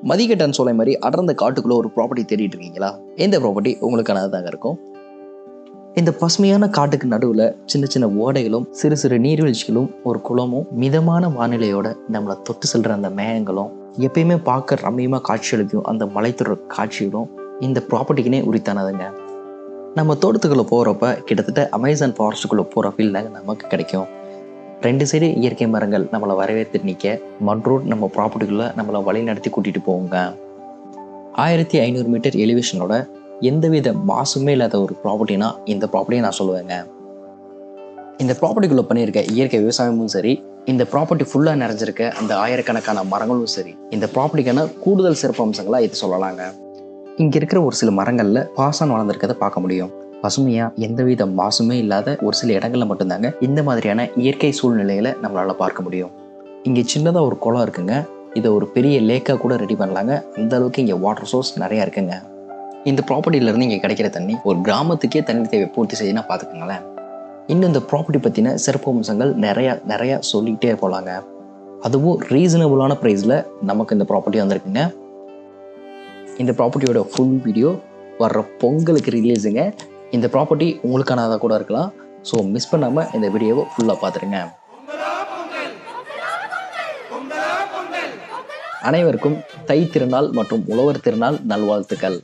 மதிக்கட்டன் சோலை மாதிரி அடர்ந்த காட்டுக்குள்ள ஒரு ப்ராப்பர்ட்டி தேடிட்டு இருக்கீங்களா? இந்த ப்ராப்பர்ட்டி உங்களுக்கானதாங்க இருக்கும். இந்த பசுமையான காட்டுக்கு நடுவில் சின்ன சின்ன ஓடைகளும் சிறு சிறு நீர்வீழ்ச்சிகளும் ஒரு குளமும் மிதமான வானிலையோட நம்மளை தொட்டு செல்ற அந்த மேகங்களும் எப்பயுமே பார்க்க ரம்மியமாக காட்சியளிக்கும் அந்த மலைத்தொடர் காட்சிகளும் இந்த ப்ராப்பர்ட்டிக்குனே உரித்தானதுங்க. நம்ம தோட்டத்துக்குள்ளே போகிறப்ப கிட்டத்தட்ட அமேசான் ஃபாரஸ்ட்டுக்குள்ளே போகிற ஃபீல் நமக்கு கிடைக்கும். 2 சைடு இயற்கை மரங்கள் நம்மளை வரவேற்று நிற்க, மண் ரோட் நம்ம ப்ராப்பர்ட்டிக்குள்ளே நம்மளை வழி நடத்தி கூட்டிகிட்டு போவோங்க. 1500 மீட்டர் எலிவேஷனோட எந்தவித மாசுமே இல்லாத ஒரு ப்ராப்பர்ட்டினா இந்த ப்ராப்பர்ட்டியை நான் சொல்லுவேங்க. இந்த ப்ராப்பர்ட்டிக்குள்ளே பண்ணியிருக்க இயற்கை விவசாயமும் சரி, இந்த ப்ராப்பர்ட்டி ஃபுல்லாக நிறைஞ்சிருக்க அந்த ஆயிரக்கணக்கான மரங்களும் சரி, இந்த ப்ராப்பர்ட்டிக்கான கூடுதல் சிறப்பு அம்சங்களாக இது சொல்லலாங்க. இங்கே இருக்கிற ஒரு சில மரங்களில் பாசனம் வளர்ந்துருக்கதை பார்க்க முடியும். பசுமையாக எந்தவித மாசுமே இல்லாத ஒரு சில இடங்களில் மட்டும்தாங்க இந்த மாதிரியான இயற்கை சூழ்நிலைகளை நம்மளால் பார்க்க முடியும். இங்கே சின்னதாக ஒரு குளம் இருக்குங்க. இதை ஒரு பெரிய லேக்காக கூட ரெடி பண்ணலாங்க. அந்த அளவுக்கு இங்கே வாட்டர் சோர்ஸ் நிறையா இருக்குங்க. இந்த ப்ராப்பர்ட்டியிலேருந்து இங்கே கிடைக்கிற தண்ணி ஒரு கிராமத்துக்கே தண்ணி தேவை பூர்த்தி செய்யணும் பார்த்துக்கோங்களேன். இன்னும் இந்த ப்ராப்பர்ட்டி பற்றின சிறப்பு அம்சங்கள் நிறையா சொல்லிக்கிட்டே போகலாங்க. அதுவும் ரீசனபுளான ப்ரைஸில் நமக்கு இந்த ப்ராப்பர்ட்டி வந்திருக்குங்க. இந்த ப்ராப்பர்ட்டியோட ஃபுல் வீடியோ வர்ற பொங்கலுக்கு ரிலீஸுங்க. இந்த ப்ராப்பர்ட்டி உங்களுக்கானதாக கூட இருக்கலாம். ஸோ மிஸ் பண்ணாமல் இந்த வீடியோவை ஃபுல்லாக பார்த்துருங்க. அனைவருக்கும் தை திருநாள் மற்றும் உழவர் திருநாள் நல்வாழ்த்துக்கள்.